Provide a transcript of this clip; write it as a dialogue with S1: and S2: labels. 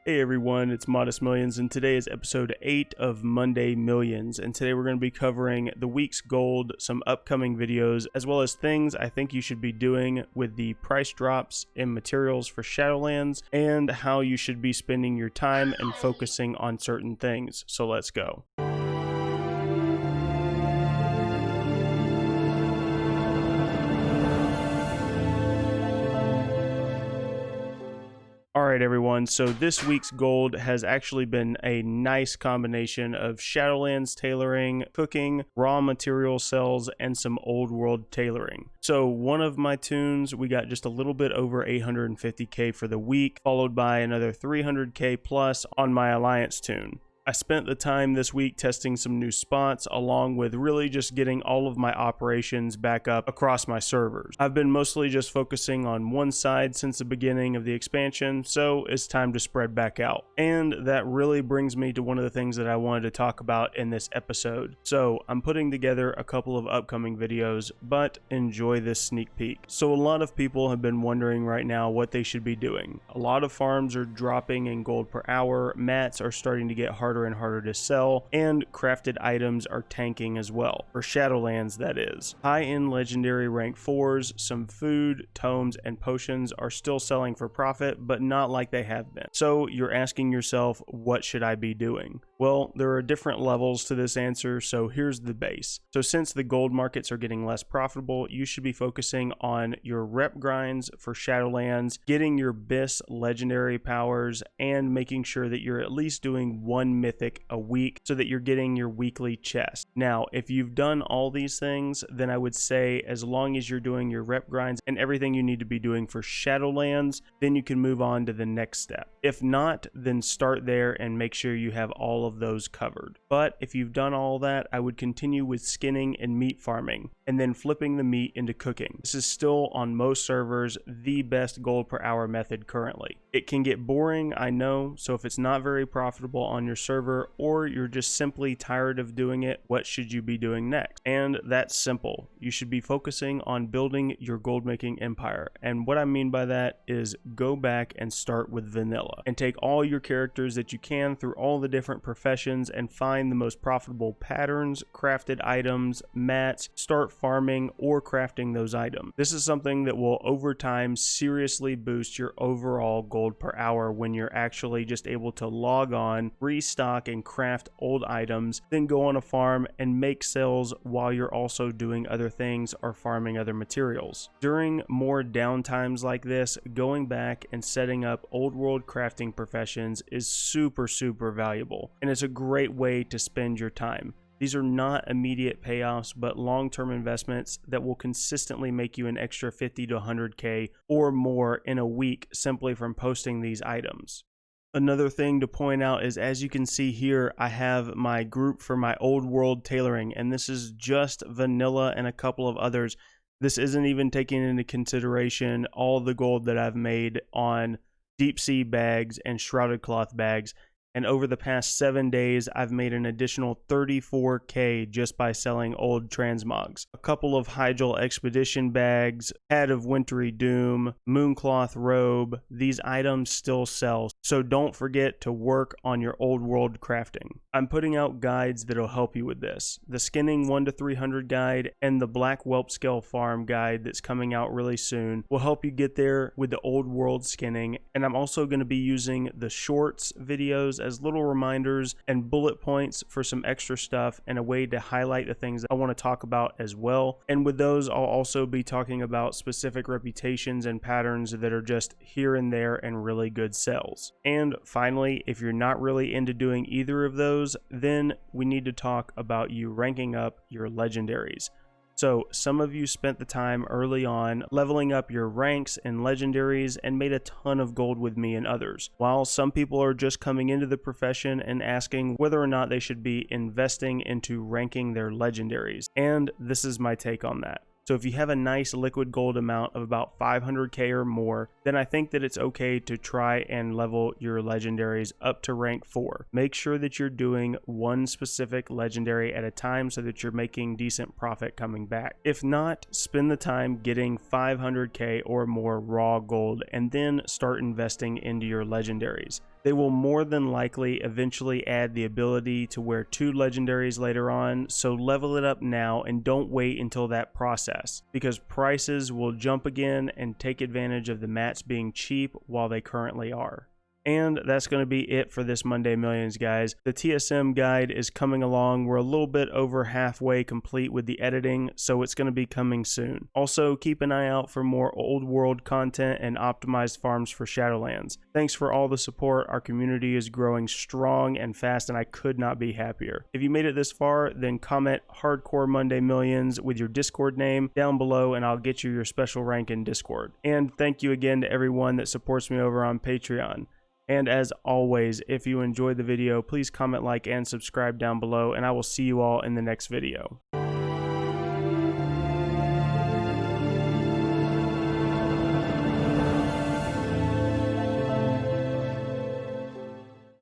S1: Hey everyone, it's Modest Millions, and today is episode 8 of Monday Millions. And today we're going to be covering the week's gold, some upcoming videos, as well as things I think you should be doing with the price drops in materials for Shadowlands, and how you should be spending your time and focusing on certain things. So let's go. Alright everyone, so this week's gold has actually been a nice combination of Shadowlands tailoring, cooking, raw material sales, and some old world tailoring. So one of my tunes, we got just a little bit over 850k for the week, followed by another 300k plus on my Alliance tune. I spent the time this week testing some new spots, along with really just getting all of my operations back up across my servers. I've been mostly just focusing on one side since the beginning of the expansion, so it's time to spread back out. And that really brings me to one of the things that I wanted to talk about in this episode. So I'm putting together a couple of upcoming videos, but enjoy this sneak peek. So a lot of people have been wondering right now what they should be doing. A lot of farms are dropping in gold per hour, mats are starting to get harder and harder to sell, and crafted items are tanking as well, for Shadowlands that is. High-end legendary rank 4s, some food, tomes, and potions are still selling for profit, but not like they have been. So you're asking yourself, what should I be doing? Well, there are different levels to this answer, so here's the base. So since the gold markets are getting less profitable, you should be focusing on your rep grinds for Shadowlands, getting your BIS legendary powers, and making sure that you're at least doing one mythic a week so that you're getting your weekly chest. Now, if you've done all these things, then I would say as long as you're doing your rep grinds and everything you need to be doing for Shadowlands, then you can move on to the next step. If not, then start there and make sure you have all of those covered. But if you've done all that, I would continue with skinning and meat farming, and then flipping the meat into cooking. This is still on most servers the best gold per hour method currently. It can get boring, I know, so if it's not very profitable on your server, or you're just simply tired of doing it, what should you be doing next? And that's simple. You should be focusing on building your gold making empire. And what I mean by that is go back and start with vanilla and take all your characters that you can through all the different professions and find the most profitable patterns, crafted items, mats, start farming or crafting those items. This is something that will over time seriously boost your overall gold per hour when you're actually just able to log on, restock and craft old items, then go on a farm and make sales while you're also doing other things or farming other materials. During more downtimes like this, going back and setting up old world crafting professions is super valuable, and it's a great way to spend your time. These are not immediate payoffs, but long-term investments that will consistently make you an extra 50 to 100k or more in a week simply from posting these items. Another thing to point out is, as you can see here, I have my group for my old world tailoring, and this is just vanilla and a couple of others. This isn't even taking into consideration all the gold that I've made on deep sea bags and shrouded cloth bags. And over the past 7 days, I've made an additional 34k just by selling old transmogs. A couple of Hyjal Expedition bags, Hat of Wintry Doom, Mooncloth robe, these items still sell. So don't forget to work on your old world crafting. I'm putting out guides that'll help you with this. The Skinning 1 to 300 guide and the Black Whelp Scale Farm guide that's coming out really soon will help you get there with the old world skinning. And I'm also going to be using the shorts videos as little reminders and bullet points for some extra stuff and a way to highlight the things that I want to talk about as well. And with those, I'll also be talking about specific reputations and patterns that are just here and there and really good sells. And finally, if you're not really into doing either of those, then we need to talk about you ranking up your legendaries. So some of you spent the time early on leveling up your ranks and legendaries and made a ton of gold with me and others, while some people are just coming into the profession and asking whether or not they should be investing into ranking their legendaries. And this is my take on that. So if you have a nice liquid gold amount of about 500k or more, then I think that it's okay to try and level your legendaries up to rank 4. Make sure that you're doing one specific legendary at a time so that you're making decent profit coming back. If not, spend the time getting 500k or more raw gold and then start investing into your legendaries. They will more than likely eventually add the ability to wear 2 legendaries later on, so level it up now and don't wait until that process, because prices will jump again and take advantage of the mats being cheap while they currently are. And that's going to be it for this Monday Millions, guys. The TSM guide is coming along. We're a little bit over halfway complete with the editing, so it's going to be coming soon. Also, keep an eye out for more old world content and optimized farms for Shadowlands. Thanks for all the support. Our community is growing strong and fast, and I could not be happier. If you made it this far, then comment Hardcore Monday Millions with your Discord name down below, and I'll get you your special rank in Discord. And thank you again to everyone that supports me over on Patreon. And as always, if you enjoyed the video, please comment, like, and subscribe down below, and I will see you all in the next video.